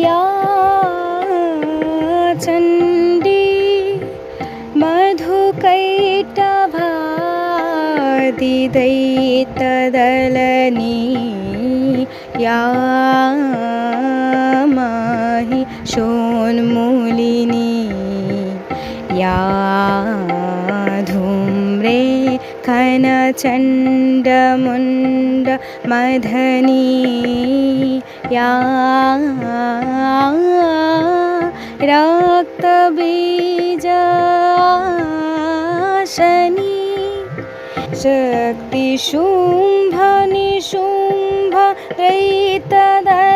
या Chandi मधुकैटभादिदैतदलनी या महिषोन्मूलिनी या धूम्रे खनचण्डमुण्डमदनी या रक्तबीजाशनी शक्तिशुम्भनिशुम्भरहितदलनी